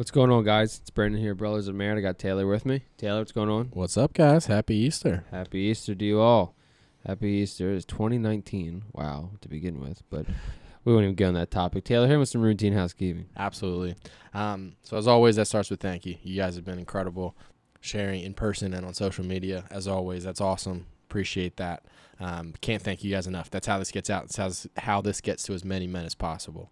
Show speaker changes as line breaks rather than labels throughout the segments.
What's going on, guys? It's Brandon here, Brothers of Merit. I got Taylor with me. Taylor, what's going on?
What's up, guys? Happy Easter.
Happy Easter to you all. Happy Easter. It's 2019. Wow, to begin with, but we won't even get on that topic. Taylor, here with some routine housekeeping.
Absolutely. So as always, that starts with thank you. You guys have been incredible sharing in person and on social media. As always, that's awesome. Appreciate that. Can't thank you guys enough. That's how this gets out. It's how this gets to as many men as possible.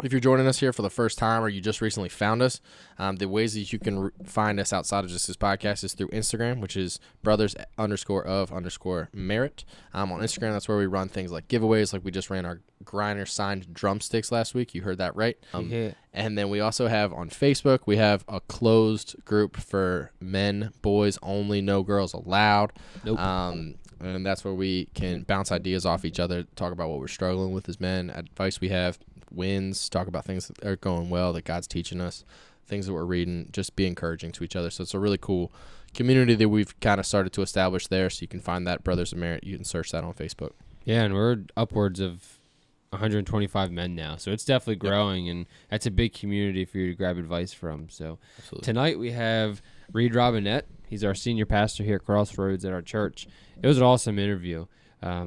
If you're joining us here for the first time or you just recently found us, the ways that you can find us outside of just this podcast is through Instagram, which is brothers_of_merit. On Instagram, that's where we run things like giveaways, like we just ran our Griner signed drumsticks last week. You heard that right. And then we also have on Facebook, we have a closed group for men, boys only, no girls allowed.
Nope.
And that's where we can bounce ideas off each other, talk about what we're struggling with as men, advice we have, wins, talk about things that are going well that God's teaching us, things that we're reading, just be encouraging to each other. So it's a really cool community that we've kind of started to establish there. So you can find that, Brothers of Merit. You can search that on Facebook.
Yeah, and we're upwards of 125 men now, so it's definitely growing, and that's a big community for you to grab advice from. So
Absolutely.
Tonight we have Reid Robinette. He's our senior pastor here at Crossroads at our church. It was an awesome interview. A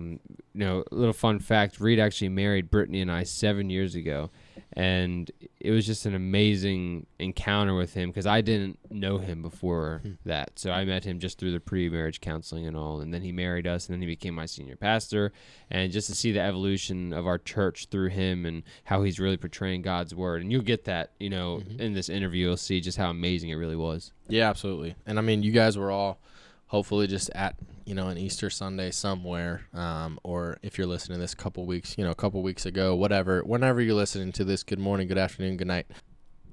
little fun fact, Reid actually married Brittany and I 7 years ago, and it was just an amazing encounter with him because I didn't know him before that. So I met him just through the pre-marriage counseling and all, and then he married us, and then he became my senior pastor. And just to see the evolution of our church through him and how he's really portraying God's word, and you'll get that, in this interview, you'll see just how amazing it really was.
Yeah, absolutely. And I mean, you guys were all hopefully just at, an Easter Sunday somewhere, or if you're listening to this a couple weeks ago, whatever, whenever you're listening to this, good morning, good afternoon, good night,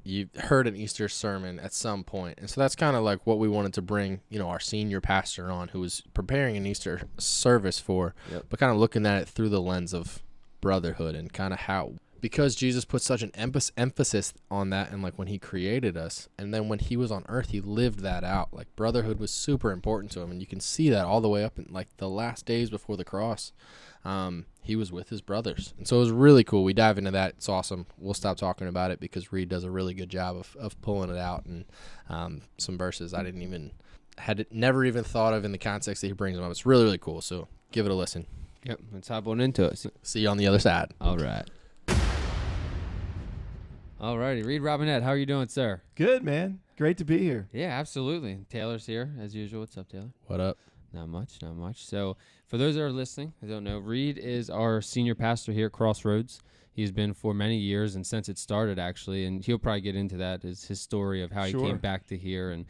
you heard an Easter sermon at some point. And so that's kind of like what we wanted to bring, our senior pastor on, who was preparing an Easter service for, but kind of looking at it through the lens of brotherhood and kind of how, because Jesus put such an emphasis on that, and like when he created us, and then when he was on earth, he lived that out. Like brotherhood was super important to him, and you can see that all the way up in like the last days before the cross. He was with his brothers, and so it was really cool. We dive into that. It's awesome. We'll stop talking about it because Reid does a really good job of pulling it out, and some verses I never even thought of in the context that he brings them up. It's really, really cool. So give it a listen.
Yep, let's hop on into it.
See you on the other side.
All right. All righty. Reid Robinette, how are you doing, sir?
Good, man. Great to be here.
Yeah, absolutely. Taylor's here, as usual. What's up, Taylor?
What up?
Not much. So for those that are listening, I don't know, Reid is our senior pastor here at Crossroads. He's been for many years, and since it started, actually, and he'll probably get into that, is his story of how he came back to here. And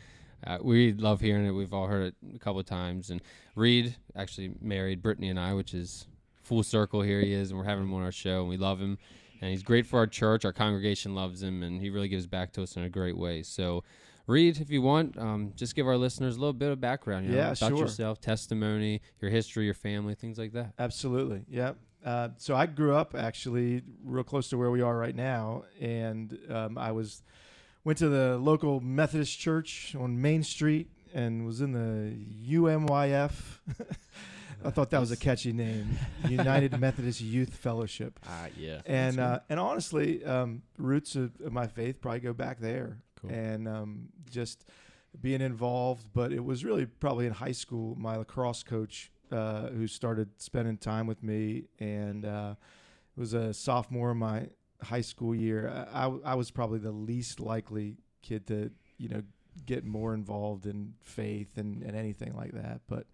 we love hearing it. We've all heard it a couple of times. And Reid actually married Brittany and I, which is full circle. Here he is, and we're having him on our show, and we love him. And he's great for our church. Our congregation loves him, and he really gives back to us in a great way. So, Reid, if you want, just give our listeners a little bit of background about yourself, testimony, your history, your family, things like that.
Absolutely, yeah. So I grew up actually real close to where we are right now, and I went to the local Methodist church on Main Street and was in the UMYF. I thought that was a catchy name, United Methodist Youth Fellowship.
Yeah.
And honestly, roots of my faith probably go back there.
Cool.
And just being involved. But it was really probably in high school, my lacrosse coach who started spending time with me, and it was a sophomore in my high school year. I was probably the least likely kid to, get more involved in faith and anything like that. But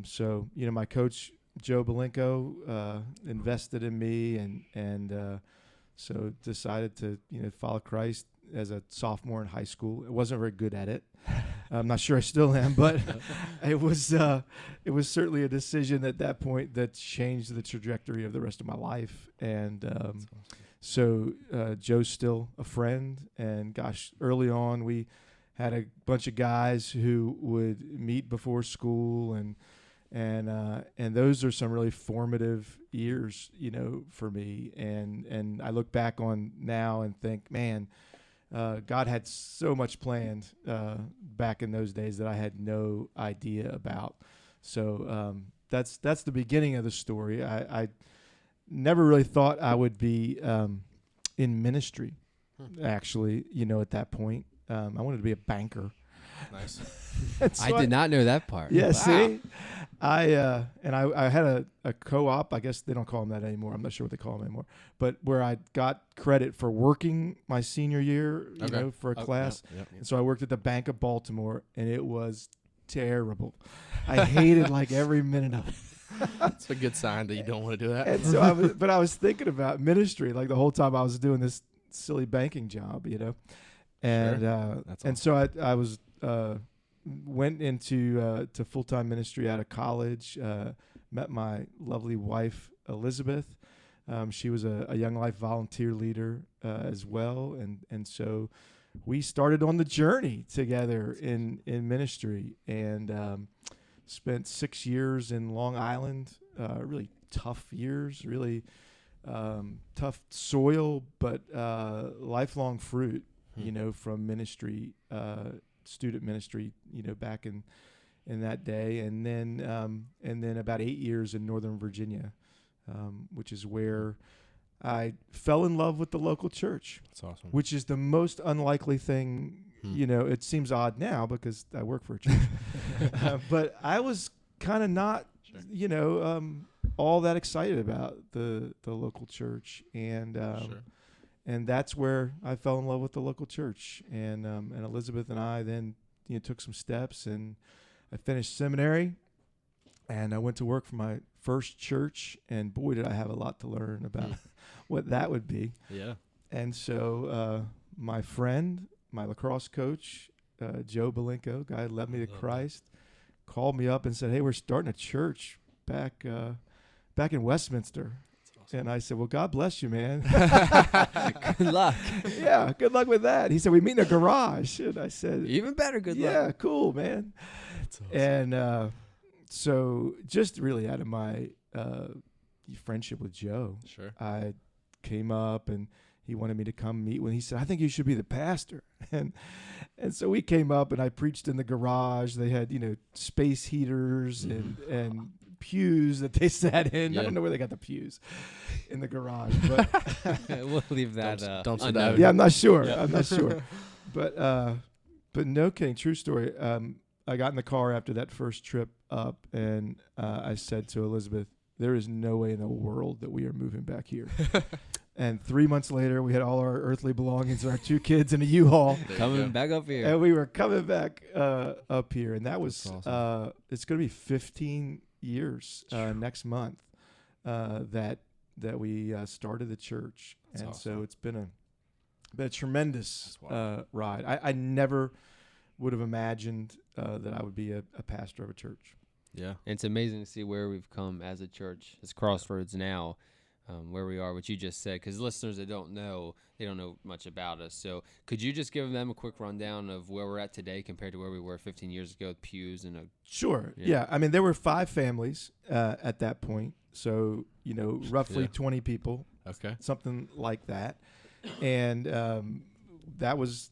so, my coach, Joe Belenko, invested in me and so decided to, follow Christ as a sophomore in high school. I wasn't very good at it. I'm not sure I still am, but it was certainly a decision at that point that changed the trajectory of the rest of my life. And
awesome.
So Joe's still a friend. And gosh, early on we had a bunch of guys who would meet before school, and those are some really formative years, for me. And I look back on now and think, man, God had so much planned back in those days that I had no idea about. So that's the beginning of the story. I never really thought I would be in ministry. actually, at that point. I wanted to be a banker.
Nice.
So
I did not know that part.
Yeah,
Wow.
see? I had a co-op. I guess they don't call them that anymore. I'm not sure what they call them anymore. But where I got credit for working my senior year, for a class.
Yep.
And so I worked at the Bank of Baltimore, and it was terrible. I hated like every minute of it.
That's a good sign that you don't want to do that.
And so I was thinking about ministry like the whole time I was doing this silly banking job, and
That's
and so I was went into to full-time ministry out of college. Met my lovely wife Elizabeth. She was a Young Life volunteer leader as well, and so we started on the journey together in ministry, and spent 6 years in Long Island. Really tough years, really tough soil, but lifelong fruit. From ministry, student ministry, back in that day, and then about 8 years in Northern Virginia, which is where I fell in love with the local church.
That's awesome.
Which is the most unlikely thing. It seems odd now because I work for a church, but I was kind of not, all that excited about the local church, and and that's where I fell in love with the local church. And Elizabeth and I then took some steps, and I finished seminary, and I went to work for my first church, and boy, did I have a lot to learn about what that would be.
Yeah.
And so my friend, my lacrosse coach, Joe Belenko, guy who led me to Christ, called me up and said, "Hey, we're starting a church back in Westminster." Awesome. And I said, "Well, God bless you, man."
Good luck.
Yeah, good luck with that. He said, "We meet in a garage." And I said,
"Even better, good luck."
Yeah, cool, man.
That's awesome.
And so just really out of my friendship with Joe,
Sure.
I came up and he wanted me to come meet when he said, "I think you should be the pastor." And so we came up and I preached in the garage. They had, space heaters and pews that they sat in.
Yeah.
I don't know where they got the pews in the garage, but
We'll leave that
Dumpster
unknown.
diving.
yeah, I'm not sure. I'm not sure. But no kidding, true story. I got in the car after that first trip up, and I said to Elizabeth, "There is no way in the world that we are moving back here." And 3 months later, we had all our earthly belongings and our 2 kids in a U-Haul.
Coming back up here.
And we were coming back up here. And that was,
awesome.
it's going to be 15 years next month that we started the church.
That's
and
awesome.
so it's been a tremendous ride. I never would have imagined that I would be a pastor of a church.
Yeah.
And it's amazing to see where we've come as a church, as Crossroads now, where we are, what you just said, because listeners that don't know, they don't know much about us. So could you just give them a quick rundown of where we're at today compared to where we were 15 years ago with pews and
Sure. Yeah. I mean, there were 5 families at that point. So, roughly 20 people.
Okay.
Something like that. And that was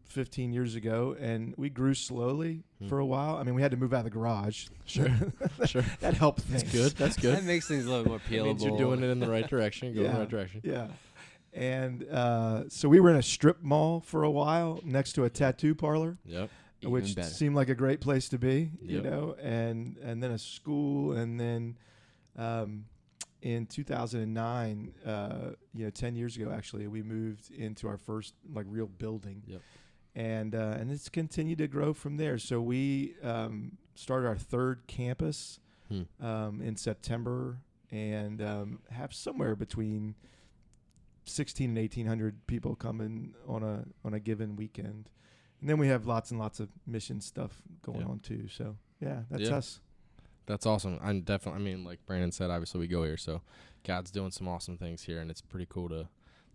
15 years ago, and we grew slowly for a while. I mean, we had to move out of the garage.
Sure. Sure.
That helped things.
That's good. That's good.
that makes things a little more
That means
peelable.
you're doing it in the right direction. Go in the right direction.
Yeah. And so we were in a strip mall for a while next to a tattoo parlor,
Yep.
Even
which
better.
seemed like a great place to be,
Yep.
and then a school. And then in 2009, 10 years ago, actually, we moved into our first real building.
Yep.
And it's continued to grow from there. So we started our 3rd campus in September, and have somewhere between 16 and 1,800 people coming on a given weekend. And then we have lots and lots of mission stuff going on too. So yeah, that's us.
That's awesome. I'm definitely. I mean, like Brandon said, obviously we go here, so God's doing some awesome things here, and it's pretty cool to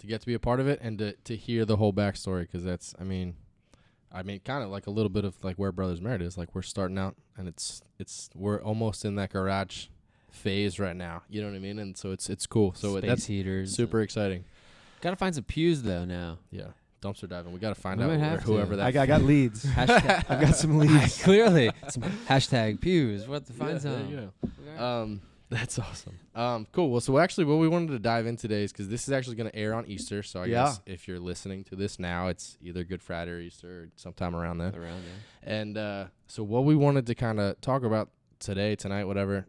get to be a part of it and to hear the whole backstory, because that's. I mean, kind of like a little bit of like where Brothers Merit is. Like we're starting out, and we're almost in that garage phase right now. You know what I mean? And so it's cool. So
Space
that's
heaters.
super exciing.
Got to find some pews though now.
Yeah, dumpster diving. We got to find
We
out
might have
whoever
to.
that.
I got leads.
Hashtag,
I've got some leads.
clearly, some hashtag pews. What to find
Yeah,
some.
there you go. That's awesome. Cool. Well, so actually what we wanted to dive in today is because this is actually going to air on Easter. So I guess if you're listening to this now, it's either Good Friday or Easter or sometime around then. And so what we wanted to kind of talk about tonight, whatever,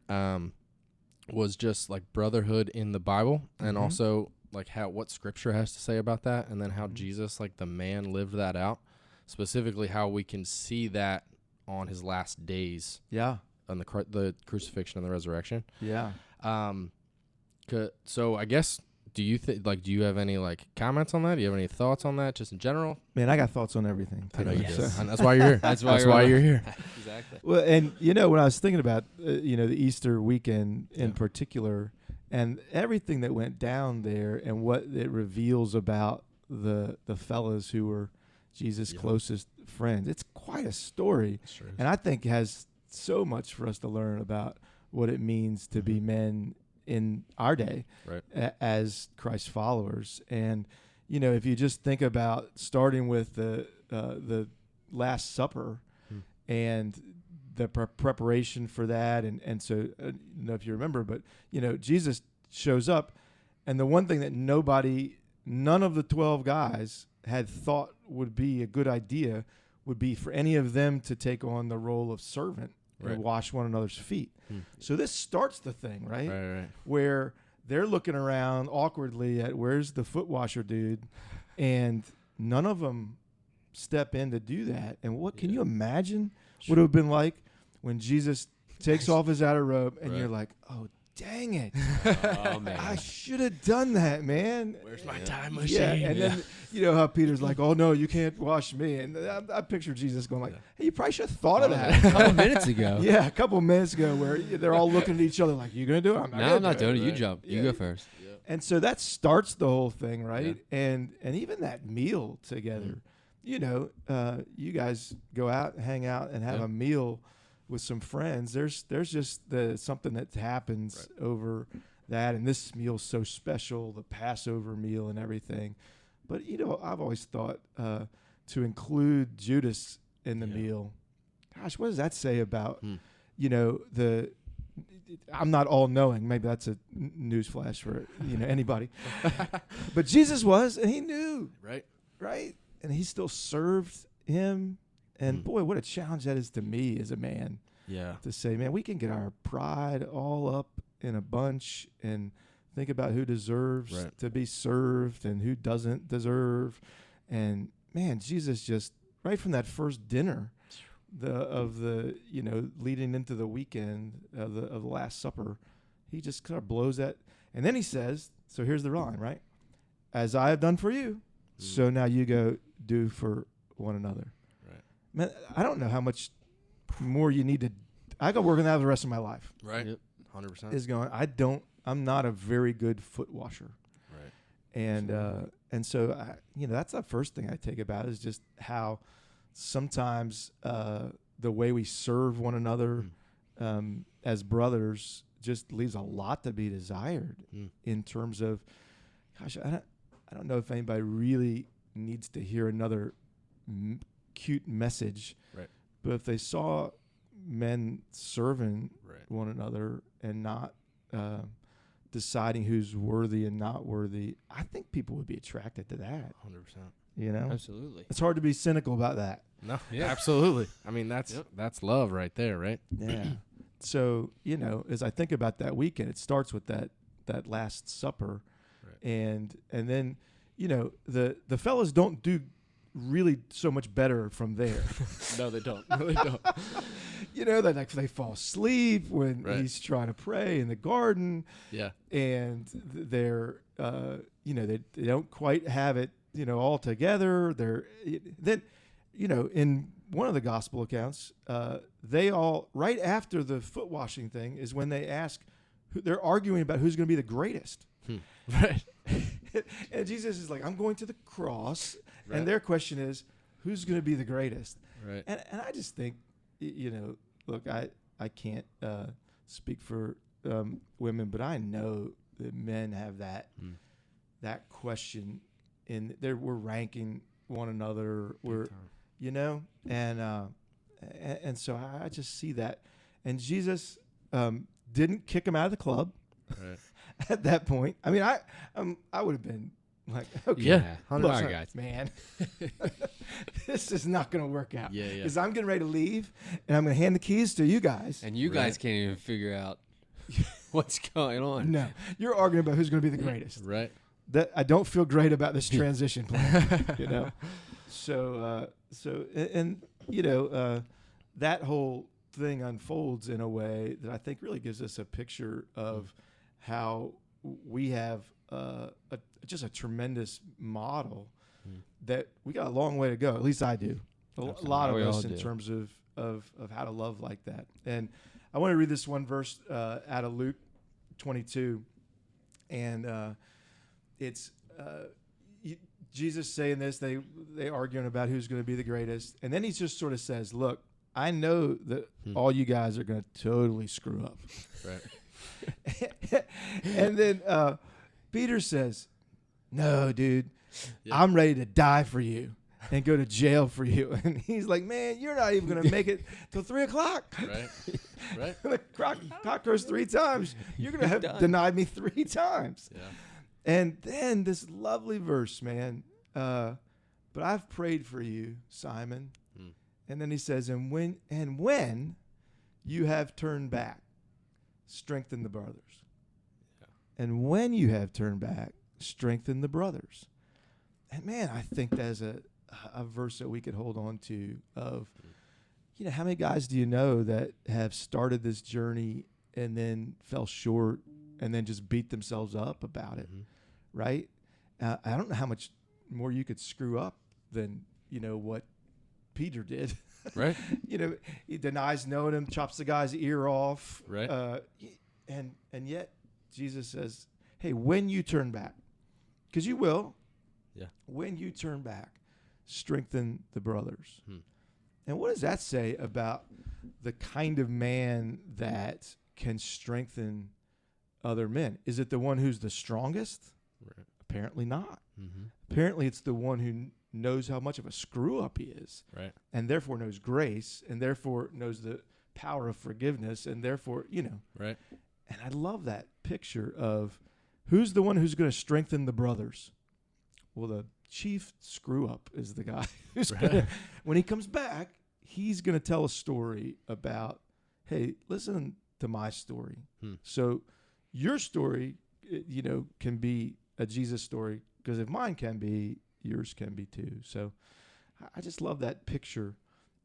was just like brotherhood in the Bible and also like what Scripture has to say about that, and then how Jesus, like the man, lived that out. Specifically, how we can see that on his last days.
Yeah.
On the crucifixion and the resurrection.
Yeah.
So I guess, do you have any like comments on that? Do you have any thoughts on that, just in general?
Man, I got thoughts on everything.
I know you do. And that's why you're here. That's why you're here.
Exactly.
Well, and when I was thinking about the Easter weekend in particular, and everything that went down there, and what it reveals about the fellas who were Jesus' closest friends, it's quite a story,
Sure.
and I think has so much for us to learn about what it means to be men in our day, as Christ followers. And if you just think about starting with the Last Supper and the preparation for that, and so if you remember, but Jesus shows up, and the one thing that none of the 12 guys had thought would be a good idea would be for any of them to take on the role of servant and wash one another's feet. So this starts the thing, right? Where they're looking around awkwardly at where's the foot washer dude, and none of them step in to do that. And what can you imagine would have been like when Jesus takes off his outer robe, and you're like, oh, dang it.
Oh, man.
I should have done that, man.
Where's my time machine?
Yeah, and then how Peter's like, oh, no, you can't wash me. And I picture Jesus going like, hey, you probably should have thought of that.
A couple minutes ago.
Yeah, a couple minutes ago, where they're all looking at each other like, you going to do it?
I'm not doing it. You jump. You go first.
Yeah.
And so that starts the whole thing, right? Yeah. And even that meal together, you guys go out, hang out, and have a meal with some friends. There's just something that happens over that, and this meal's so special, the Passover meal and everything. But I've always thought to include Judas in the meal. Gosh, what does that say about I'm not all knowing. Maybe that's a news flash for anybody. But Jesus was, and he knew. Right? And he still served him. And boy, what a challenge that is to me as a man.
Yeah.
To say, man, we can get our pride all up in a bunch and think about who deserves to be served and who doesn't deserve. And man, Jesus just right from that first dinner leading into the weekend of the Last Supper, he just kind of blows that. And then he says, so here's the line, right? As I have done for you, so now you go do for one another. Right. Man, I don't know how much more you need to. I got working that the rest of my life.
Right. Yep. 100%.
Is going. I'm not a very good foot washer. Right. And so that's the first thing I take about is just how sometimes the way we serve one another as brothers just leaves a lot to be desired in terms of, gosh, I don't know if anybody really needs to hear another cute message, but if they saw men serving one another and not deciding who's worthy and not worthy, I think people would be attracted to that.
100%.
Absolutely.
It's hard to be cynical about that.
No, absolutely. I mean, that's love right there, right?
Yeah. So, as I think about that weekend, it starts with that Last Supper. And then, the fellas don't do really so much better from there.
No, they don't. No, they don't.
They fall asleep when he's trying to pray in the garden.
Yeah.
And they're, they don't quite have it, all together. In one of the gospel accounts, they all, right after the foot washing thing is when they ask, they're arguing about who's going to be the greatest.
Right.
And Jesus is like, I'm going to the cross. Right. And their question is, who's going to be the greatest?
Right.
And I just think, look, I can't speak for women, but I know that men have that question in there. We're ranking one another. We're, and so I just see that. And Jesus, didn't kick him out of the club
Right.
at that point. I mean, I would have been like, okay,
Yeah.
All
look,
right, guys.
man, this is not going to work out.
Yeah, yeah.
Because I'm getting ready to leave, and I'm going to hand the keys to you guys.
And you guys can't even figure out what's going on.
No, you're arguing about who's going to be the greatest.
Right.
That I don't feel great about this transition plan, you know. So that whole thing unfolds in a way that I think really gives us a picture of how we have just a tremendous model that we got a long way to go. At least I do. A lot of
We
us
all
in
do.
terms of how to love like that. And I want to read this one verse out of Luke 22, and it's Jesus saying this. They arguing about who's going to be the greatest, and then he just sort of says, "Look, I know that all you guys are going to totally screw up."
Right.
And then Peter says, "No, dude,
Yeah.
I'm ready to die for you and go to jail for you." And he's like, "Man, you're not even going to make it till 3:00.
Right. Right.
The cock crows 3 times. You're going to have
Done.
denied me 3 times."
Yeah.
And then this lovely verse, man. But I've prayed for you, Simon. And then he says, and when you have turned back, strengthen the brothers. Yeah. And when you have turned back, strengthen the brothers. And man, I think that's a verse that we could hold on to of, how many guys do you know that have started this journey and then fell short and then just beat themselves up about it, right? I don't know how much more you could screw up than, what Peter did.
Right.
He denies knowing him, chops the guy's ear off.
Right.
And yet Jesus says, hey, when you turn back, because you will.
Yeah.
When you turn back, strengthen the brothers. And what does that say about the kind of man that can strengthen other men? Is it the one who's the strongest?
Right.
Apparently not. Apparently it's the one who knows how much of a screw up he is.
Right.
And therefore knows grace, and therefore knows the power of forgiveness, and therefore,
Right.
And I love that picture of who's the one who's going to strengthen the brothers. Well, the chief screw up is the guy who's gonna, when he comes back, he's going to tell a story about, hey, listen to my story. So your story, can be a Jesus story, because if mine can be, yours can be too. So I just love that picture.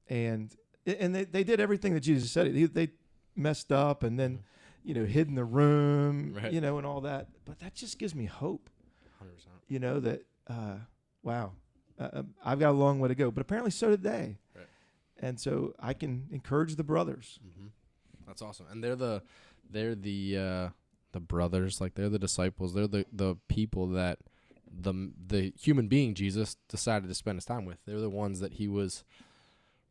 And they did everything that Jesus said. They messed up and then, hid in the room,
Right.
And all that. But that just gives me hope,
100%.
that, wow, I've got a long way to go. But apparently so did they.
Right.
And so I can encourage the brothers.
That's awesome. And they're the brothers, like they're the disciples. They're the people that the human being Jesus decided to spend his time with. They're the ones that he was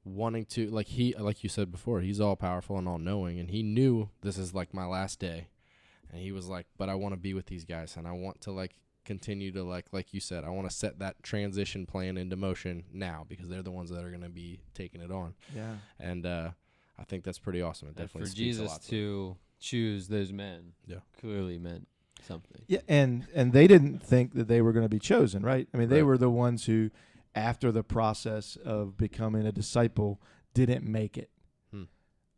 wanting to, like you said before, he's all powerful and all knowing, and he knew this is like my last day. And he was like, but I want to be with these guys, and I want to continue to like you said, I want to set that transition plan into motion now, because they're the ones that are going to be taking it on.
Yeah.
And I think that's pretty awesome. It definitely
for
speaks a
Jesus
lot
to choose those men,
Yeah.
clearly meant something.
Yeah, and they didn't think that they were going to be chosen, right? I mean, they
Right.
were the ones who, after the process of becoming a disciple, didn't make it.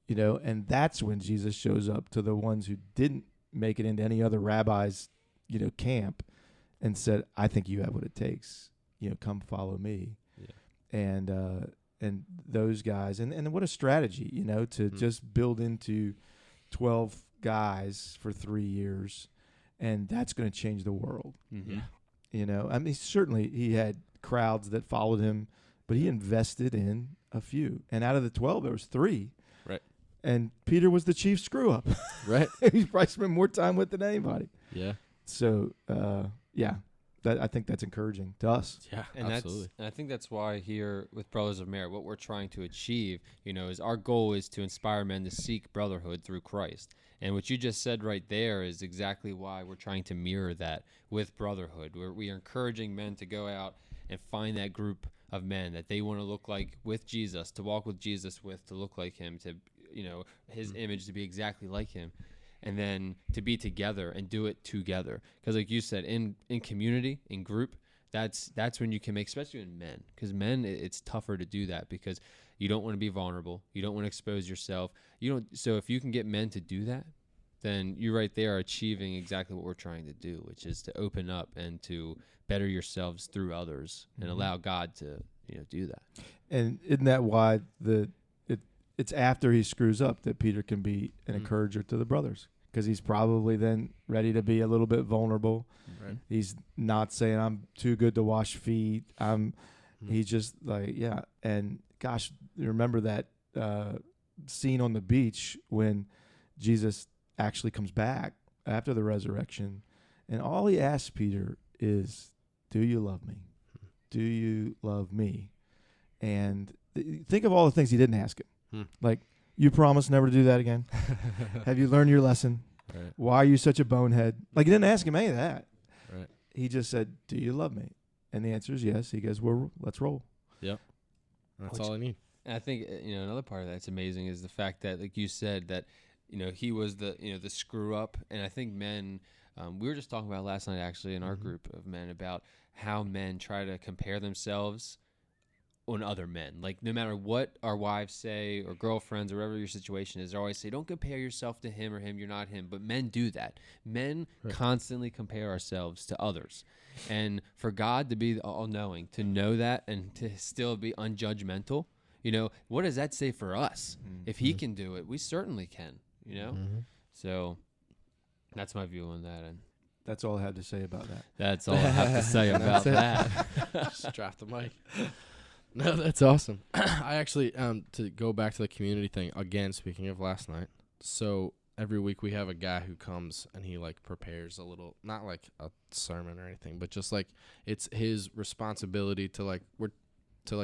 And that's when Jesus shows up to the ones who didn't make it into any other rabbi's, camp, and said, "I think you have what it takes. Come follow me." Yeah. And those guys, and what a strategy, to just build into 12 guys for 3 years. And that's going to change the world. I mean, certainly he had crowds that followed him, but he invested in a few. And out of the 12, there was 3.
Right.
And Peter was the chief screw up.
Right.
He probably spent more time with than anybody.
Yeah.
So, I think that's encouraging to us.
Yeah,
And
absolutely.
I think that's why here with Brothers of Merit, what we're trying to achieve, is our goal is to inspire men to seek brotherhood through Christ. And what you just said right there is exactly why we're trying to mirror that with brotherhood, where we are encouraging men to go out and find that group of men that they want to look like with Jesus, to walk with Jesus with, to look like him, to, his image to be exactly like him. and then to be together and do it together. Because like you said, in community, in group, that's when you can make, especially in men, because men, it's tougher to do that because you don't want to be vulnerable. You don't want to expose yourself. So if you can get men to do that, then you right there are achieving exactly what we're trying to do, which is to open up and to better yourselves through others and allow God to, do that.
And isn't that why it's after he screws up that Peter can be an encourager to the brothers? Because he's probably then ready to be a little bit vulnerable.
Right.
He's not saying I'm too good to wash feet. He's just like, yeah. And gosh, remember that scene on the beach when Jesus actually comes back after the resurrection, and all he asks Peter is, do you love me? Do you love me? And think of all the things he didn't ask him. Like, you promise never to do that again? Have you learned your lesson?
Right.
Why are you such a bonehead? Like, he didn't ask him any of that.
Right.
He just said, do you love me? And the answer is yes. He goes, well, let's roll.
Yep. That's all I need.
And I think, another part of that's amazing is the fact that, like you said, that, he was the screw up. And I think men, we were just talking about last night, actually, in our group of men, about how men try to compare themselves on other men. Like, no matter what our wives say or girlfriends or whatever your situation is, they always say, don't compare yourself to him or him, you're not him. But men do that. Men constantly compare ourselves to others. And for God to be all-knowing, to know that and to still be unjudgmental, what does that say for us? If he can do it, we certainly can, So that's my view on that. And
that's all I had to say about that.
That's all I have to say about that.
Just drop the mic. No, that's awesome. I actually, to go back to the community thing, again, speaking of last night, so every week we have a guy who comes and he, prepares a little, not like a sermon or anything, but just, it's his responsibility to,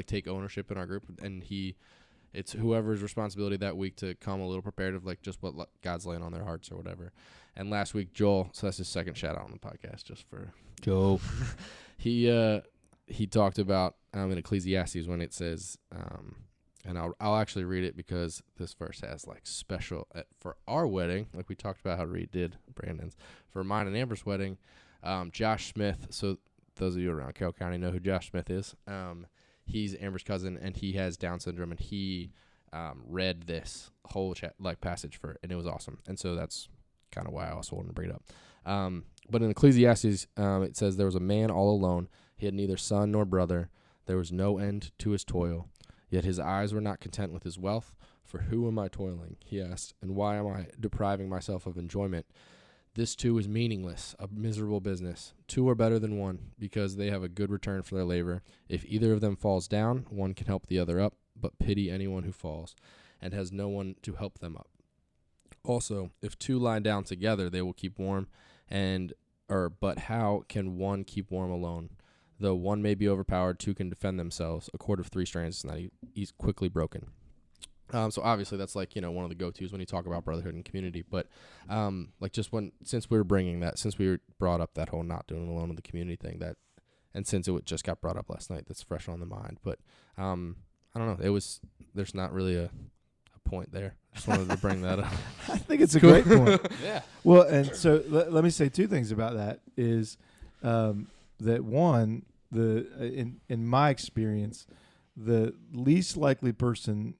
take ownership in our group, and it's whoever's responsibility that week to come a little prepared of, just what God's laying on their hearts or whatever. And last week, Joel, so that's his second shout-out on the podcast, just for
Joel.
He talked about in Ecclesiastes when it says, and I'll actually read it because this verse has special for our wedding, like we talked about how Reed did Brandon's. For mine and Amber's wedding, Josh Smith. So those of you around Carroll County know who Josh Smith is. He's Amber's cousin, and he has Down syndrome, and he read this whole passage for it, and it was awesome. And so that's kind of why I also wanted to bring it up. But in Ecclesiastes, it says there was a man all alone. He had neither son nor brother. There was no end to his toil. Yet his eyes were not content with his wealth. For who am I toiling? He asked. And why am I depriving myself of enjoyment? This too is meaningless, a miserable business. Two are better than one, because they have a good return for their labor. If either of them falls down, one can help the other up, but pity anyone who falls, and has no one to help them up. Also, if two lie down together, they will keep warm, but how can one keep warm alone? Though one may be overpowered, two can defend themselves. A cord of three strands is not easily quickly broken. So obviously that's one of the go-tos when you talk about brotherhood and community. But since we brought up that whole not doing alone in the community thing, and since it just got brought up last night, that's fresh on the mind. But I don't know. There's not really a point there. Just wanted to bring that up.
I think it's a great point.
Yeah.
Well, and so let me say two things about that. Is that one, in my experience, the least likely person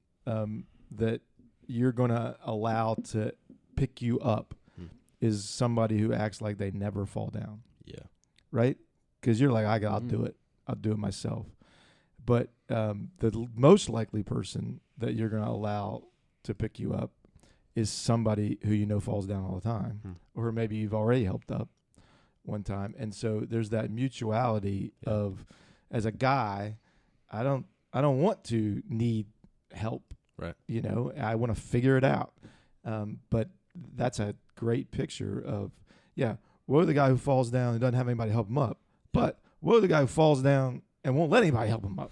that you're going to allow to pick you up is somebody who acts like they never fall down.
Yeah.
Right? Because you're like, I'll do it. I'll do it myself. But the most likely person that you're going to allow to pick you up is somebody who falls down all the time, or maybe you've already helped up one time. And so there's that mutuality of, as a guy, I don't want to need help.
Right.
I want to figure it out. But that's a great picture of, woe the guy who falls down and doesn't have anybody help him up. But woe the guy who falls down and won't let anybody help him up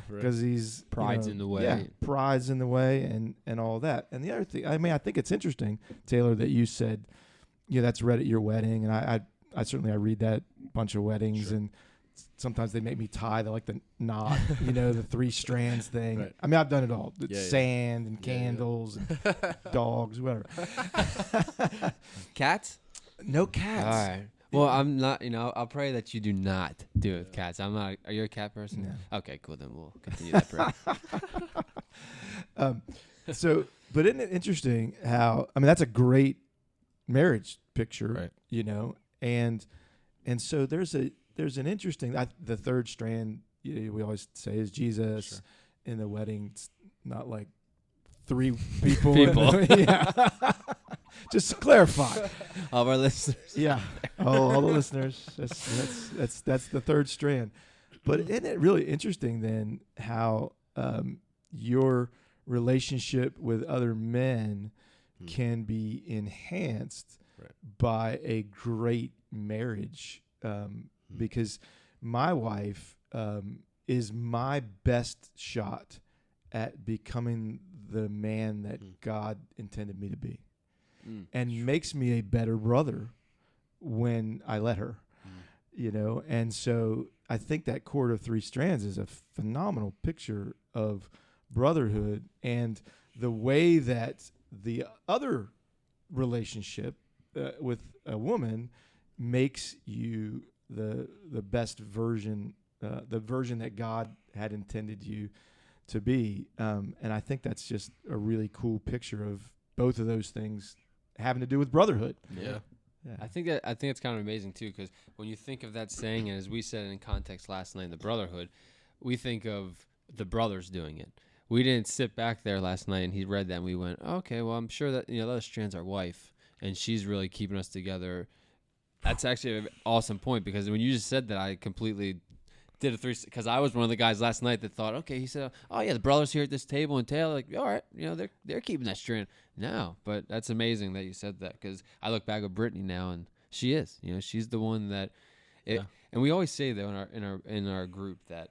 because he's
pride's in the way.
Yeah, pride's in the way and all that. And the other thing, I think it's interesting, Taylor, that you said, that's read at your wedding, and I certainly read that bunch of weddings, and sometimes they make me tie the knot, the 3 strands thing.
Right.
I mean, I've done it all.
Yeah,
Sand and candles and dogs, whatever.
Cats?
No cats.
All right. Well, I'm not, I'll pray that you do not do it with cats. I'm not. Are you a cat person?
No.
Okay, cool. Then we'll continue that prayer.
So, but isn't it interesting how, I mean, that's a great marriage picture,
right.
and so there's an interesting, the third strand, we always say is Jesus.
Sure.
In the wedding. It's not like 3 people. Yeah. Just to clarify.
All of our listeners.
Yeah. All the listeners. That's the third strand. But isn't it really interesting then how your relationship with other men can be enhanced by a great marriage? Because my wife is my best shot at becoming the man that God intended me to be, and makes me a better brother when I let her, and so I think that cord of 3 strands is a phenomenal picture of brotherhood, and the way that the other relationship with a woman makes you the best version, the version that God had intended you to be. And I think that's just a really cool picture of both of those things having to do with brotherhood.
Yeah.
I think it's kind of amazing too, because when you think of that saying, and as we said in context last night, the brotherhood, we think of the brothers doing it. We didn't sit back there last night and he read that and we went, okay, well, I'm sure that, the other strand's our wife and she's really keeping us together. That's actually an awesome point, because when you just said that, I completely did a 3, because I was one of the guys last night that thought, okay, he said, oh yeah, the brothers here at this table, and Taylor, like, all right, they're keeping that strand. No, but that's amazing that you said that, because I look back at Brittany now and she is, she's the one that, and we always say though in our group that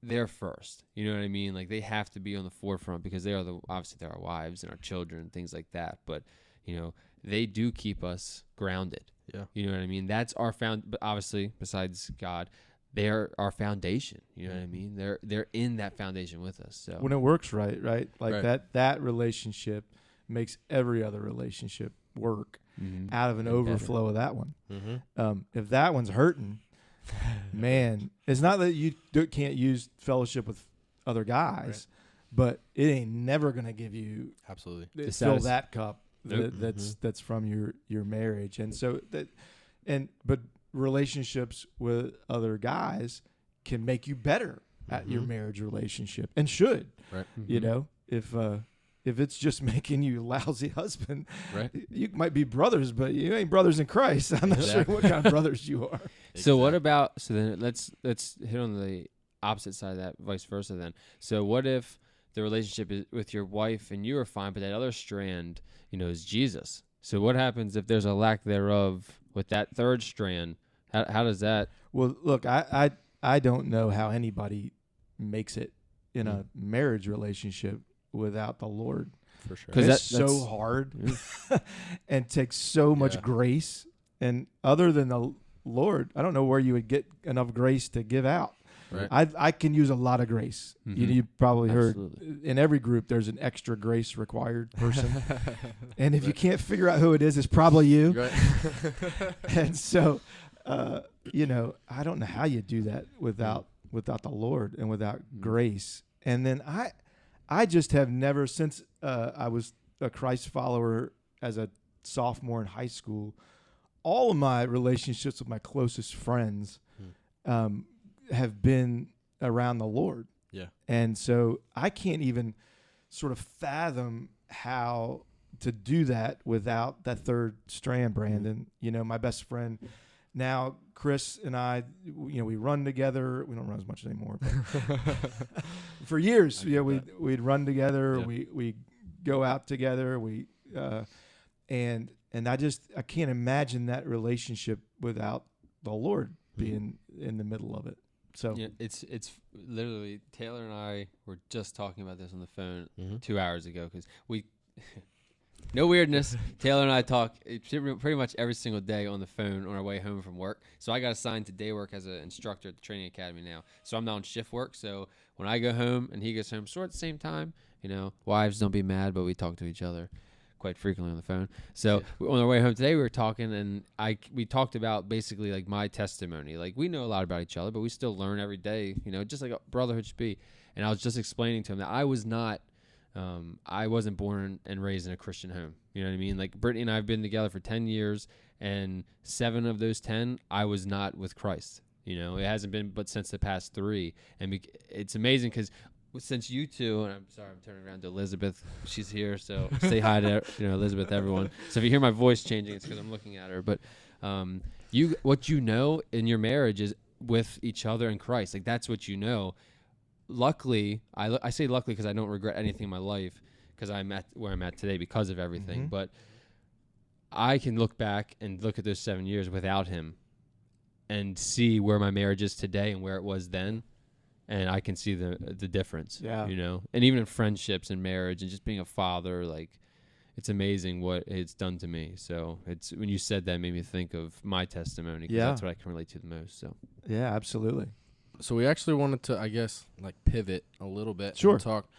they're first. You know what I mean? Like, they have to be on the forefront because they are obviously they're our wives and our children and things like that. But they do keep us grounded.
Yeah.
You know what I mean? That's our but obviously, besides God, they're our foundation. You know what I mean? They're in that foundation with us. So
when it works right? Like that relationship makes every other relationship work out of an overflow of that one. If that one's hurting, man, it's not that you can't use fellowship with other guys, but it ain't never gonna give you
absolutely
fill that cup that's from your marriage. And so but relationships with other guys can make you better at your marriage relationship, and should, if it's just making you a lousy husband, you might be brothers, but you ain't brothers in Christ. I'm not sure what kind of brothers you are.
So what about, so then let's hit on the opposite side of that, vice versa then. So what if the relationship is with your wife and you are fine, but that other strand, is Jesus? So what happens if there's a lack thereof with that third strand? How does that?
Well, look, I don't know how anybody makes it in a marriage relationship without the Lord.
For sure.
Because that's so hard and takes so much grace. And other than the Lord, I don't know where you would get enough grace to give out.
Right.
I can use a lot of grace. You probably heard in every group there's an extra grace required person. And if you can't figure out who it is, it's probably you.
Right.
And so, I don't know how you do that without the Lord and without grace. And then I just have never, since I was a Christ follower as a sophomore in high school, all of my relationships with my closest friends have been around the Lord.
Yeah.
And so I can't even sort of fathom how to do that without that third strand, Brandon. My best friend now, Chris, and I, we run together. We don't run as much anymore. But for years, we'd run together. Yeah. We go out together. And I can't imagine that relationship without the Lord being in the middle of it. So
it's literally, Taylor and I were just talking about this on the phone 2 hours ago, because No weirdness. Taylor and I talk pretty much every single day on the phone on our way home from work. So I got assigned to day work as an instructor at the training academy now. So I'm now on shift work. So when I go home and he goes home sort of at the same time, wives, don't be mad, but we talk to each other quite frequently on the phone. So on our way home today, we were talking, and we talked about basically like my testimony. Like, we know a lot about each other, but we still learn every day, just like a brotherhood should be. And I was just explaining to him that I wasn't born and raised in a Christian home. You know what I mean? Like, Brittany and I have been together for 10 years, and 7 of those 10, I was not with Christ. It hasn't been but since the past 3. And it's amazing because since you two, and I'm sorry, I'm turning around to Elizabeth. She's here, so say hi to Elizabeth, everyone. So if you hear my voice changing, it's because I'm looking at her. But what you know in your marriage is with each other in Christ. Like, that's what you know. Luckily, I say luckily because I don't regret anything in my life because I'm at where I'm at today because of everything.
Mm-hmm.
But I can look back and look at those 7 years without him and see where my marriage is today and where it was then. And I can see the difference, and even in friendships and marriage and just being a father, like, it's amazing what it's done to me. So it's when you said that, it made me think of my testimony because that's what I can relate to the most. So
yeah, absolutely.
So we actually wanted to, I guess, like pivot a little bit.
Sure.
And talk.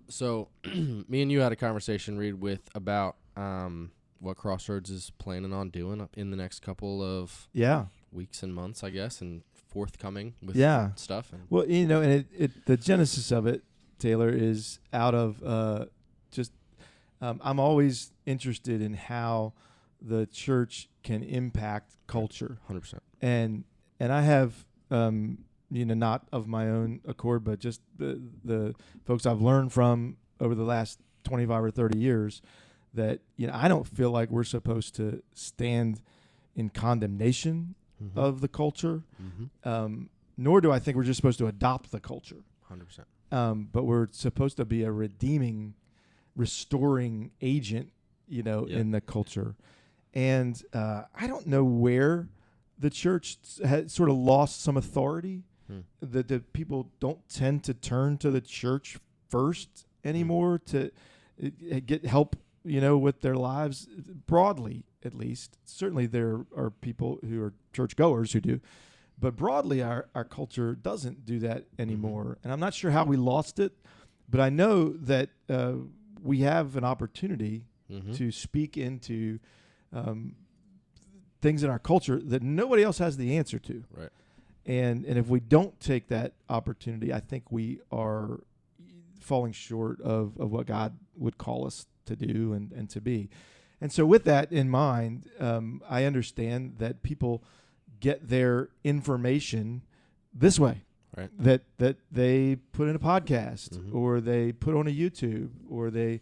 So me and you had a conversation, Reid, about what Crossroads is planning on doing in the next couple of weeks and months, I guess, and forthcoming with stuff. And
well, and the genesis of it, Taylor, is out of I'm always interested in how the church can impact culture.
100%.
And I have not of my own accord, but just the folks I've learned from over the last 25 or 30 years that I don't feel like we're supposed to stand in condemnation of the culture, nor do I think we're just supposed to adopt the culture.
100%.
But we're supposed to be a redeeming, restoring agent, in the culture. And I don't know where the church has sort of lost some authority, that the people don't tend to turn to the church first anymore to get help, with their lives broadly, at least. Certainly there are people who are churchgoers who do, but broadly our culture doesn't do that anymore. And I'm not sure how we lost it, but I know that we have an opportunity to speak into things in our culture that nobody else has the answer to.
Right.
And if we don't take that opportunity, I think we are falling short of what God would call us to do and to be. And so with that in mind, I understand that people get their information this way.
Right.
That they put in a podcast or they put on a YouTube or they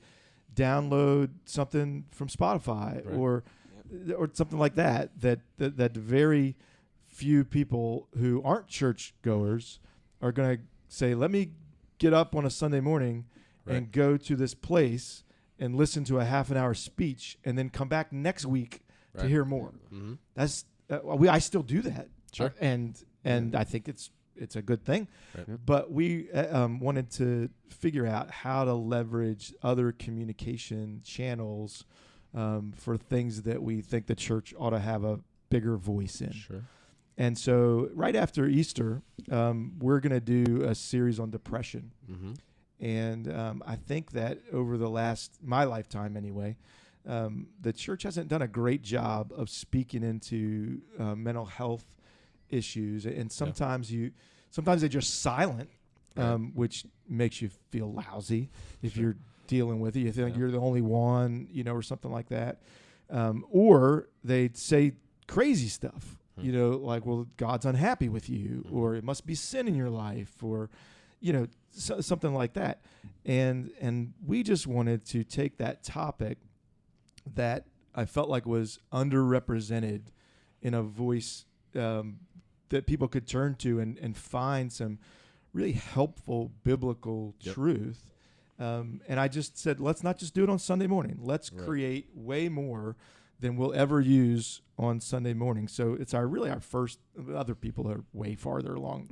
download something from Spotify or something like that very few people who aren't church goers are going to say, let me get up on a Sunday morning and go to this place and listen to a half an hour speech and then come back next week to hear more. That's I still do that.
Sure.
And I think it's a good thing.
Right.
But we wanted to figure out how to leverage other communication channels for things that we think the church ought to have a bigger voice in.
Sure.
And so right after Easter, we're going to do a series on depression. And I think that over my lifetime anyway, the church hasn't done a great job of speaking into mental health issues. And sometimes they're just silent, which makes you feel lousy if you're dealing with it. You think you're the only one, or something like that. Or they say crazy stuff, like, well, God's unhappy with you, or it must be sin in your life, or, something like that. And we just wanted to take that topic that I felt like was underrepresented in a voice that people could turn to and find some really helpful biblical truth. And I just said, let's not just do it on Sunday morning. Let's create way more than we'll ever use on Sunday morning. So it's our first. Other people are way farther along,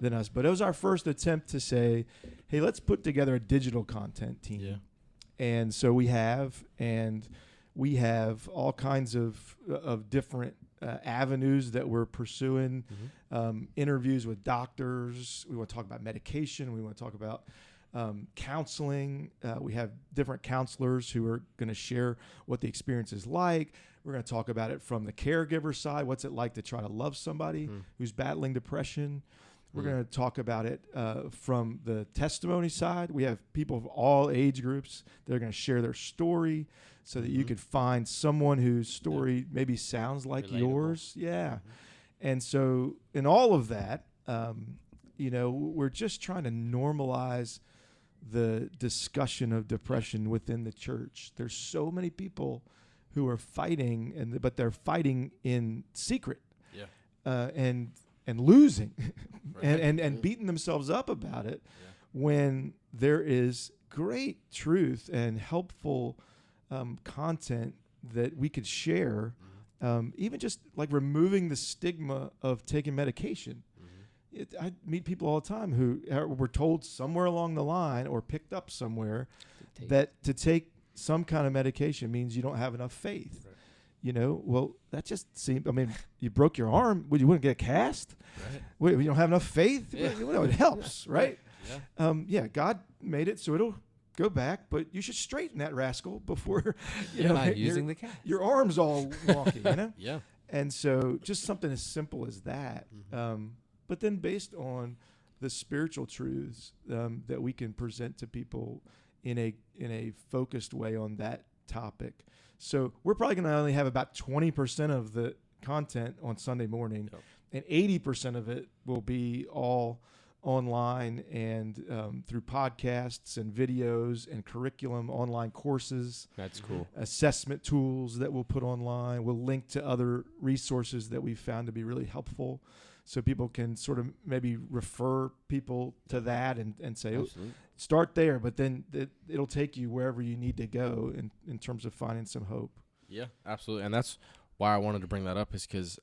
than us. But it was our first attempt to say, hey, let's put together a digital content team. And so we have all kinds of different avenues that we're pursuing, interviews with doctors. We want to talk about medication. We want to talk about counseling. We have different counselors who are going to share what the experience is like. We're going to talk about it from the caregiver side. What's it like to try to love somebody who's battling depression? We're going to talk about it from the testimony side. We have people of all age groups that are going to share their story so that you could find someone whose story maybe sounds like
Relatable.
yours. Yeah. And so in all of that, we're just trying to normalize the discussion of depression within the church. There's so many people who are fighting, but they're fighting in secret, and losing, and beating themselves up about it, when there is great truth and helpful content that we could share, even just like removing the stigma of taking medication. I meet people all the time who were told somewhere along the line or picked up somewhere that to take some kind of medication means you don't have enough faith. Well, that just seemed, you broke your arm. You wouldn't get a cast? Right. You don't have enough faith? Yeah. It helps, right? Yeah. God made it so it'll go back, but you should straighten that rascal before,
using the cast.
Your arm's all wonky,
Yeah.
And so just something as simple as that. But then based on the spiritual truths that we can present to people in a focused way on that topic. So we're probably going to only have about 20% of the content on Sunday morning, and 80% of it will be all online and through podcasts and videos and curriculum, online courses.
That's cool.
Assessment tools that we'll put online. We'll link to other resources that we've found to be really helpful, so people can sort of maybe refer people to that and say, start there, but then it'll take you wherever you need to go in terms of finding some hope.
Yeah, absolutely. And that's why I wanted to bring that up, is because,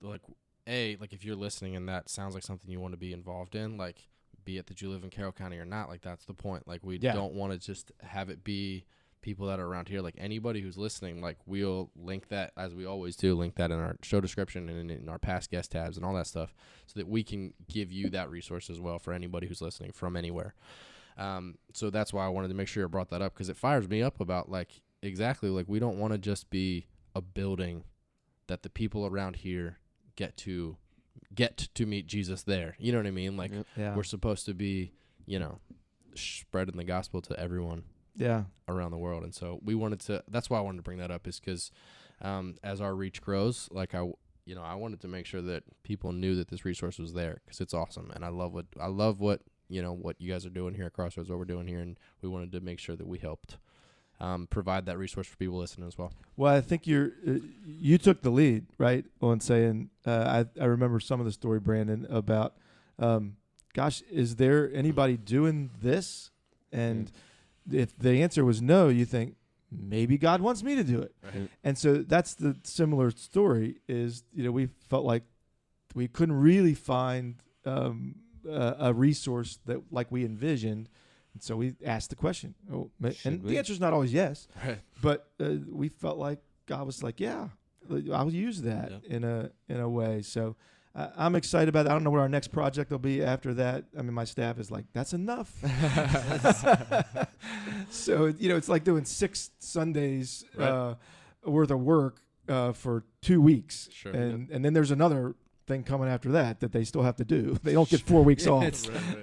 if you're listening and that sounds like something you want to be involved in, like, be it that you live in Carroll County or not, like, that's the point. Like, we don't want to just have it be people that are around here. Like, anybody who's listening, like, we'll link that, as we always do, link that in our show description and in our past guest tabs and all that stuff, so that we can give you that resource as well for anybody who's listening from anywhere. So that's why I wanted to make sure I brought that up, because it fires me up about, like, exactly, like, we don't want to just be a building that the people around here get to meet Jesus there. You know what I mean? Like, we're supposed to be, spreading the gospel to everyone around the world. And so that's why I wanted to bring that up, is because as our reach grows, like, I wanted to make sure that people knew that this resource was there, because it's awesome. And I love what you guys are doing here at Crossroads, what we're doing here. And we wanted to make sure that we helped provide that resource for people listening as well.
Well, I think you took the lead, right, on saying, I remember some of the story, Brandon, about, is there anybody doing this? And if the answer was no, you think, maybe God wants me to do it. Right. And so that's the similar story, is, we felt like we couldn't really find a resource that like we envisioned. And so we asked the question, the answer is not always yes, right. But we felt like God was like, I'll use that in a way. So I'm excited about it. I don't know where our next project will be after that. My staff is like, that's enough. So, it's like doing 6 Sundays worth of work for 2 weeks.
Sure.
And then there's another thing coming after that they still have to do. They don't get 4 weeks off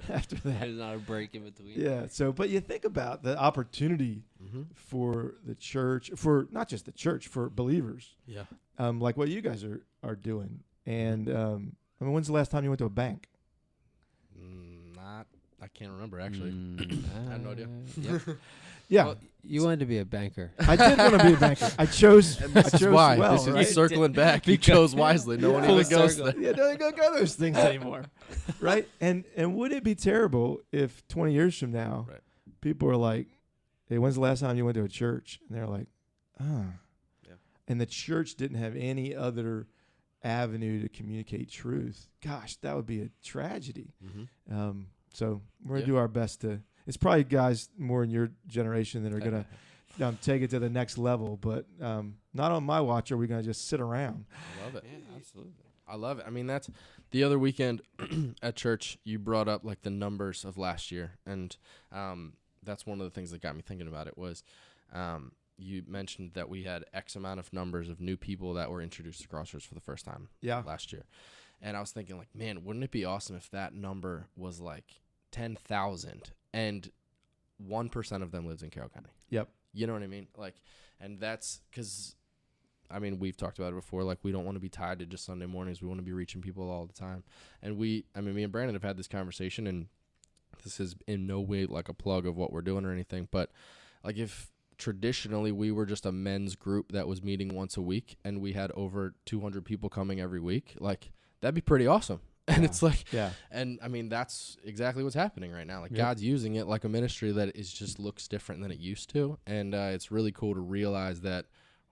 after that.
There's not a break in between.
Yeah. So, but you think about the opportunity for the church, for not just the church, for believers. Yeah. Like what you guys are doing. And when's the last time you went to a bank?
I can't remember, actually. I have no idea.
Yeah.
Well, you wanted to be a banker.
I did want to be a banker. I chose.
This is why. Well, this is circling back. You chose wisely. No one even goes there.
Yeah, no, don't go those things anymore. Right? And would it be terrible if 20 years from now, people are like, hey, when's the last time you went to a church? And they're like, and the church didn't have any other avenue to communicate truth. Gosh, that would be a tragedy. So we're going to do our best to. it's probably guys more in your generation that are going to take it to the next level. But not on my watch are we going to just sit around.
I love it.
Yeah, absolutely.
I love it. I mean, that's the other weekend at church. You brought up like the numbers of last year, and that's one of the things that got me thinking about it was you mentioned that we had X amount of numbers of new people that were introduced to Crossroads for the first time last year. And I was thinking like, man, wouldn't it be awesome if that number was like 10,000 and 1% of them lives in Carroll County?
Yep.
You know what I mean? Like, and that's because, I mean, we've talked about it before. Like, we don't want to be tied to just Sunday mornings. We want to be reaching people all the time. And me and Brandon have had this conversation, and this is in no way like a plug of what we're doing or anything. But like, if traditionally we were just a men's group that was meeting once a week and we had over 200 people coming every week, like, that'd be pretty awesome. And it's like, and I mean, that's exactly what's happening right now. Like, God's using it like a ministry that is just looks different than it used to. And it's really cool to realize that,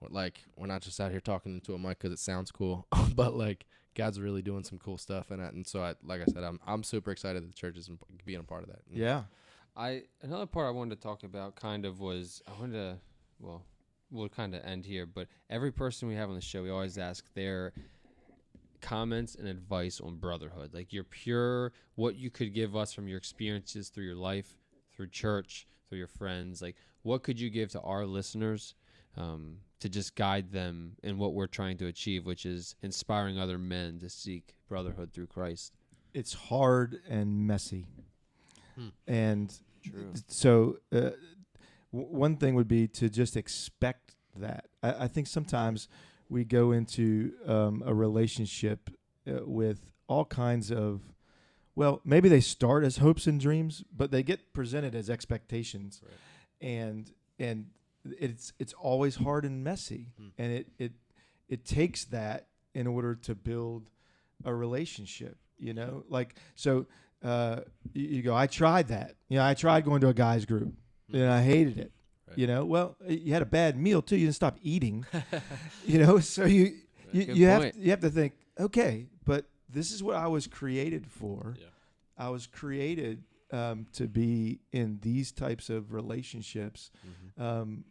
like, we're not just out here talking into a mic because it sounds cool, but like, God's really doing some cool stuff in it. And so, like I said, I'm super excited that the church is being a part of that.
Yeah.
Another part I wanted to talk about we'll kind of end here, but every person we have on the show, we always ask their comments and advice on brotherhood. Like, what you could give us from your experiences through your life, through church, through your friends. Like, what could you give to our listeners to just guide them in what we're trying to achieve, which is inspiring other men to seek brotherhood through Christ?
It's hard and messy. And
True.
So one thing would be to just expect that. I think sometimes we go into a relationship with all kinds of, well, maybe they start as hopes and dreams, but they get presented as expectations. Right. And it's always hard and messy. And it takes that in order to build a relationship, you know? Like, so you go, I tried that. You know, I tried going to a guy's group and I hated it. Right. You know, well, you had a bad meal too. You didn't stop eating, you know, so you have to think, okay, but this is what I was created for. Yeah. I was created to be in these types of relationships.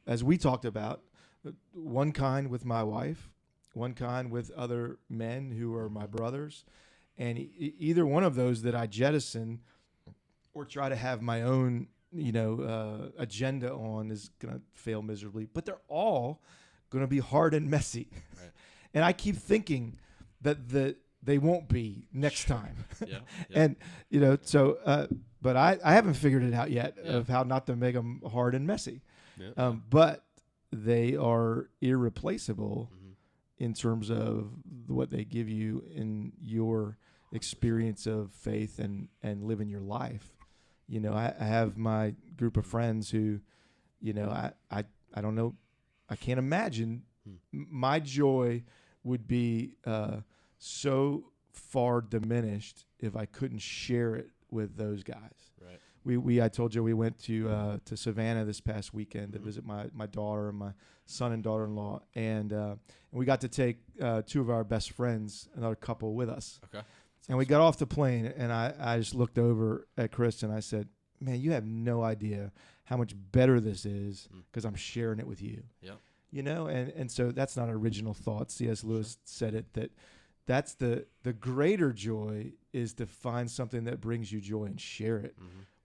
As we talked about, one kind with my wife, one kind with other men who are my brothers. And either one of those that I jettison or try to have my own, agenda on is going to fail miserably. But they're all going to be hard and messy. Right. And I keep thinking that they won't be next time. Yeah. And, but I haven't figured it out yet of how not to make them hard and messy. Yeah. But they are irreplaceable in terms of what they give you in your experience of faith and living your life. You know, I have my group of friends who, I don't know, I can't imagine my joy would be so far diminished if I couldn't share it with those guys. Right. I told you we went to Savannah this past weekend to visit my daughter and my son and daughter-in-law, and we got to take two of our best friends, another couple, with us. Okay. And we got off the plane, and I just looked over at Chris, and I said, man, you have no idea how much better this is because I'm sharing it with you. Yep. You know, and so that's not an original thought. C.S. Lewis said it, that's the greater joy is to find something that brings you joy and share it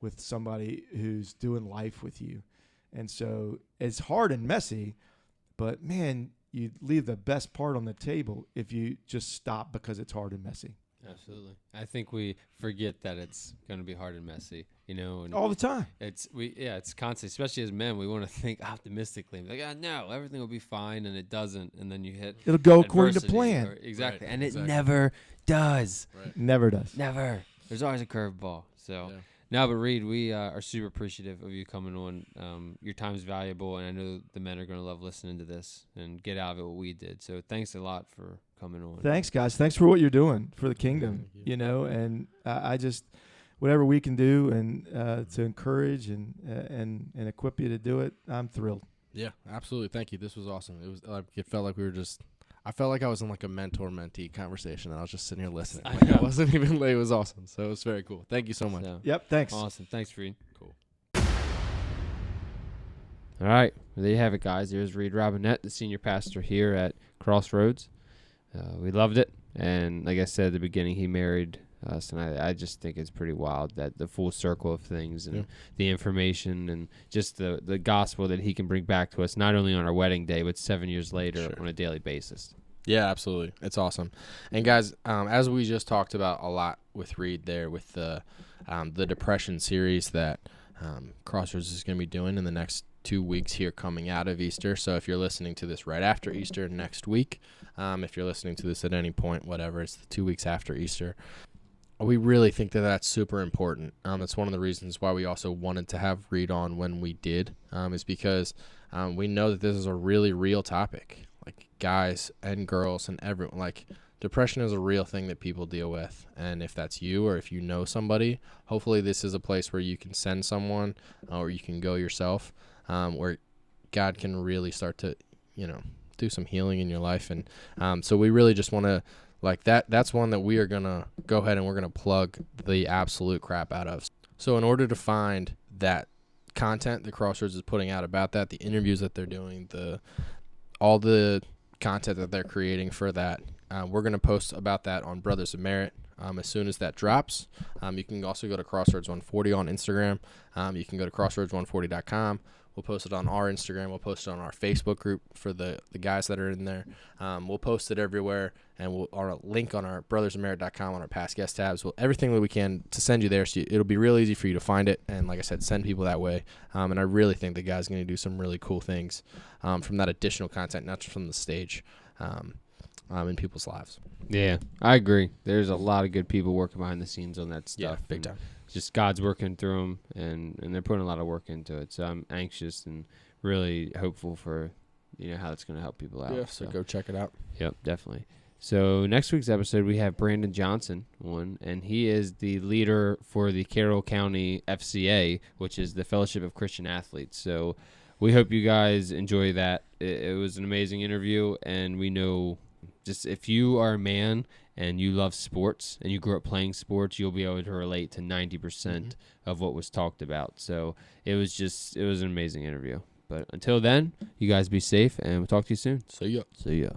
with somebody who's doing life with you. And so it's hard and messy, but, man, you leave the best part on the table if you just stop because it's hard and messy.
Absolutely. I think we forget that it's going to be hard and messy, and
all the time.
It's constant, especially as men. We want to think optimistically, like, no, everything will be fine, and it doesn't. And then you hit
it'll go according to plan.
Exactly. Right, and it never does.
Right. Never does.
Never. There's always a curveball. So, no, but Reid, we are super appreciative of you coming on. Your time's valuable, and I know the men are going to love listening to this and get out of it what we did. So thanks a lot for coming on.
Thanks, guys. Thanks for what you're doing for the kingdom, and I just, whatever we can do and to encourage and equip you to do it, I'm thrilled.
Yeah, absolutely. Thank you. This was awesome. It felt like I felt like I was in like a mentor-mentee conversation, and I was just sitting here listening. I wasn't even late. It was awesome. So it was very cool. Thank you so much.
Yep, thanks.
Awesome. Thanks, Reid.
Cool.
All right. Well, there you have it, guys. There's Reid Robinette, the senior pastor here at Crossroads. We loved it. And like I said at the beginning, he married us. And I just think it's pretty wild that the full circle of things and the information and just the gospel that he can bring back to us, not only on our wedding day, but 7 years later on a daily basis.
Yeah, absolutely. It's awesome. And guys, as we just talked about a lot with Reid there with the depression series that Crossroads is going to be doing in the next 2 weeks here coming out of Easter. So if you're listening to this right after Easter next week, if you're listening to this at any point, whatever, it's the 2 weeks after Easter. We really think that that's super important. That's one of the reasons why we also wanted to have Reid on when we did, is because we know that this is a really real topic. Like guys and girls and everyone, like depression is a real thing that people deal with. And if that's you or if you know somebody, hopefully this is a place where you can send someone or you can go yourself, where God can really start to, do some healing in your life. And so we really just want to, like that's one that we are going to go ahead and we're going to plug the absolute crap out of. So in order to find that content that Crossroads is putting out about that, the interviews that they're doing, all the content that they're creating for that, we're going to post about that on Brothers of Merit as soon as that drops. You can also go to Crossroads 140 on Instagram. You can go to crossroads140.com. We'll post it on our Instagram. We'll post it on our Facebook group for the guys that are in there. We'll post it everywhere, and we'll our link on our brothersofmerit.com on our past guest tabs. Everything that we can to send you there, so it'll be real easy for you to find it. And like I said, send people that way. And I really think the guy's going to do some really cool things from that additional content, not just from the stage, in people's lives.
Yeah, I agree. There's a lot of good people working behind the scenes on that stuff.
Yeah, big time.
Just God's working through them, and they're putting a lot of work into it. So I'm anxious and really hopeful for how it's going to help people out.
Yeah, so go check it out.
Yep, definitely. So next week's episode, we have Brandon Johnson on, and he is the leader for the Carroll County FCA, which is the Fellowship of Christian Athletes. So we hope you guys enjoy that. It was an amazing interview, and we know just if you are a man and you love sports and you grew up playing sports, you'll be able to relate to 90% of what was talked about. So it was an amazing interview. But until then, you guys be safe, and we'll talk to you soon.
See ya.
See ya.